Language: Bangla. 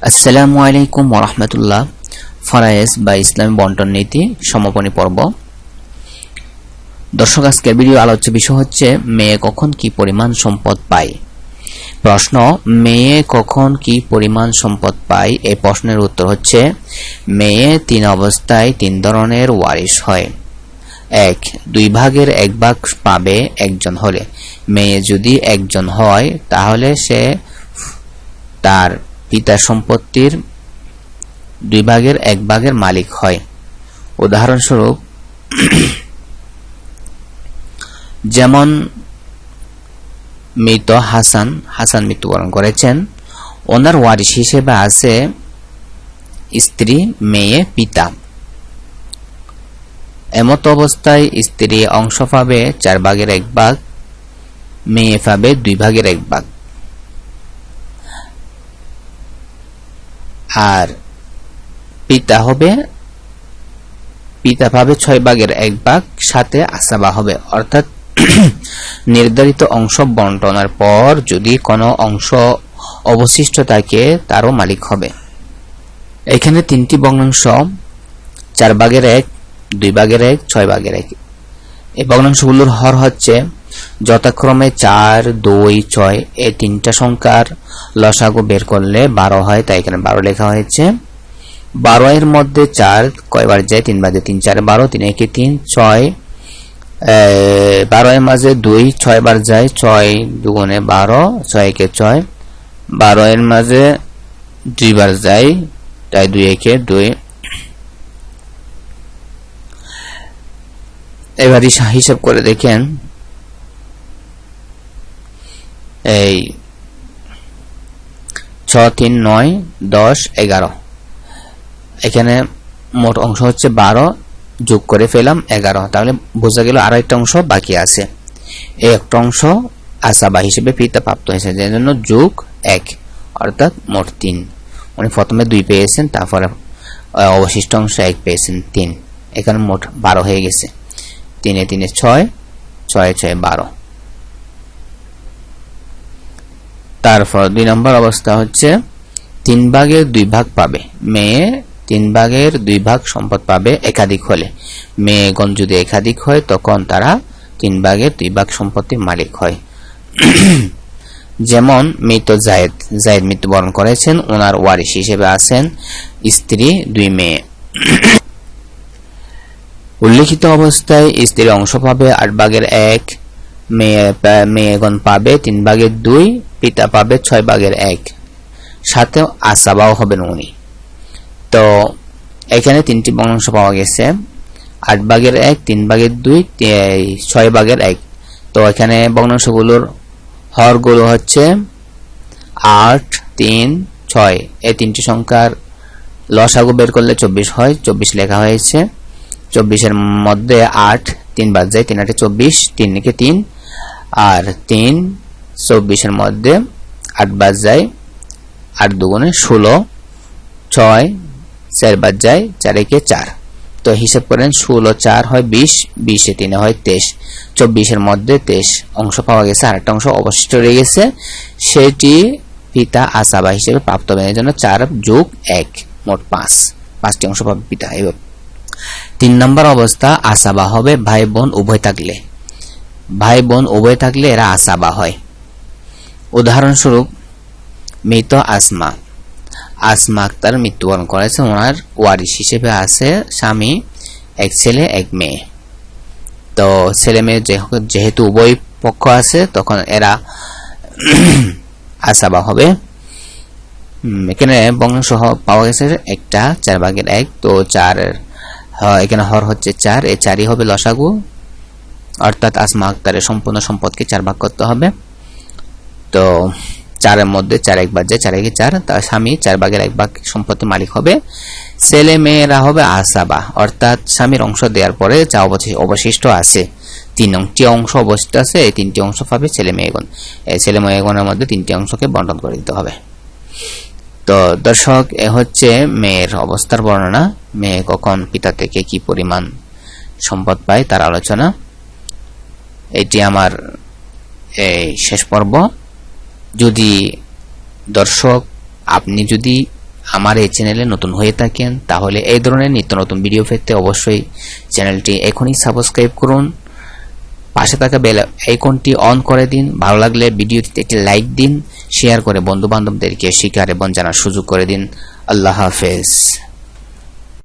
আসসালামু আলাইকুম ওয়া রাহমাতুল্লাহ। ফরায়েজ বা ইসলামী বন্টন নীতি সমাপনী পর্ব। দর্শক, আজকের ভিডিও আলোচ্য বিষয় হচ্ছে মেয়ে কখন কি পরিমাণ সম্পদ পায়। প্রশ্ন: মেয়ে কখন কি পরিমাণ সম্পদ পায়? এই প্রশ্নের উত্তর হচ্ছে মেয়ে তিন অবস্থায় তিন ধরনের ওয়ারিশ হয়। এক, 2/1 পাবে একজন হলে। মেয়ে যদি একজন হয় তাহলে সে তার পিতার সম্পত্তির 2/1 মালিক হয়। উদাহরণস্বরূপ, যেমন মৃত হাসান মৃত্যুবরণ করেছেন, ওনার ওয়ারিশ হিসেবে আছে স্ত্রী, মেয়ে, পিতা। এমত অবস্থায় স্ত্রী অংশ পাবে 4/1, মেয়ে পাবে 2/1, আর পিতা পাবে 6/1, সাথে আসাবা হবে। অর্থাৎ নির্ধারিত অংশ বন্টনের পর যদি কোনো অংশ অবশিষ্ট থাকে তারও মালিক হবে। এখানে তিনটি ভগ্নাংশ 4/1, 2/1, 6/1। এই ভগ্নাংশগুলোর হর হচ্ছে যথাক্রমে 4, 2, 6। এই তিনটা সংখ্যার লসাগু বের করলে 12 হয়, তাই এখানে 12 লেখা হয়েছে। 12 এর মধ্যে 4 কয়বার যায়? 3 বার যায়। 3 4 12, 3 1 3, 6। 12 এর মাঝে 2 6 বার যায়, 6 দুগুণে 12, 6 1 6। 12 এর মাঝে 2 বার যায়, তাই 2 1 2। এবার হিসাব করে দেখেন, এই 6 3 9 10 11। এখানে মোট অংশ হচ্ছে 12, যোগ করে ফেলাম 11। তাহলে বোঝা গেল আরো একটা অংশ বাকি আছে। এই একটা অংশ আসাবা হিসেবে পিতা প্রাপ্ত হয়েছে, যার জন্য যোগ 1, অর্থাৎ মোট 3। উনি প্রথমে 2 পেয়েছেন, তারপরে অবশিষ্ট অংশ 1 পেয়েছেন, 3। এখানে মোট 12 হয়ে গেছে। 3 3 6, 6 6 12। তারপর 2 নম্বর অবস্থা হচ্ছে 3/2 পাবে। মেয়ে 3/2 সম্পদ পাবে একাধিক হলে। মেয়েগণ যদি একাধিক হয় তখন তারা 3/2 সম্পত্তির মালিক হয়। যেমন মৃত জায়েদ মৃত্যুবরণ করেছেন, ওনার ওয়ারিশ হিসেবে আছেন স্ত্রী, 2 মেয়ে। উল্লিখিত অবস্থায় স্ত্রী অংশ পাবে 8/1, মেয়েগণ পাবে 3/2, পিতা পাবে 6/1, সাথে আসাবাও হবেন উনি। তো এখানে তিনটি ভগ্নাংশ পাওয়া গেছে, 8/1, 3/2, 6/1। তো এখানে ভগ্নাংশগুলোর হরগুলো হচ্ছে 8 3 6। এই তিনটি সংখ্যার লসাগু বের করলে 24 হয়, 24 লেখা হয়েছে। 24 এর মধ্যে 8 3 বার যায়, 3 8 24, 3 1 3, আর 3 24 এর মধ্যে 8 বার যায়, 8 দুগুণে 16, 6 4 বার যায়, 4 1 4। তো হিসাব করেন 16 4 হয় 20, 20 এ 3 হয় 23। 24 এর মধ্যে 23 অংশ পাওয়া গেছে, আরেকটা অংশ অবশিষ্ট রয়ে গেছে, সেটি পিতা আসাবা হিসেবে প্রাপ্ত হবে। এর জন্য 4 যোগ 1, মোট 5টি অংশ পাবে পিতা। এবার 3 নম্বর অবস্থা আসাবা হবে ভাই বোন উভয় থাকলে এরা আসাবা হয়। উদাহরণস্বরূপ, মৃত আসমা আক্তার মৃত্যুবরণ করেছে, ওনার ওয়ারিশ হিসেবে আছে স্বামী, 1 ছেলে 1 মেয়ে। তো ছেলে মেয়ে যেহেতু উভয় পক্ষ আছে, তখন এরা আসাবা হবে। এখানে ভগ্নাংশ পাওয়া গেছে একটা 4/1। তো 4 এখানে হর হচ্ছে 4, এই 4ই হবে লসাগু, অর্থাৎ আসমা আক্তারের সম্পূর্ণ সম্পদকে 4 ভাগ করতে হবে। তো 4 এর মধ্যে 4 1 বার যায়, 4 1 4। তার স্বামী 4/1 সম্পত্তির মালিক হবে। ছেলে মেয়েরা হবে আসাবা, অর্থাৎ স্বামীর অংশ দেওয়ার পরে যা অবশিষ্ট আছে, 3টি অংশ অবশিষ্ট আছে, এই 3টি অংশ পাবে ছেলে মেয়েগণ। এই ছেলে মেয়েগণের মধ্যে 3টি অংশকে বন্টন করে দিতে হবে। তো দর্শক, এ হচ্ছে মেয়ের অবস্থার বর্ণনা। মেয়ে কখন পিতা থেকে কি পরিমাণ সম্পদ পায় তার আলোচনা। এটি আমার শেষ পর্ব। যদি দর্শক আপনি যদি আমার এই চ্যানেলে নতুন হয়ে থাকেন, তাহলে এই ধরনের নিত্য নতুন ভিডিও পেতে অবশ্যই চ্যানেলটি এখনই সাবস্ক্রাইব করুন, পাশে থাকা বেল আইকনটি অন করে দিন। ভালো লাগলে ভিডিওটিতে একটি লাইক দিন, শেয়ার করে বন্ধু বান্ধবদেরকে শিখার এবং জানার সুযোগ করে দিন। আল্লাহ হাফেজ।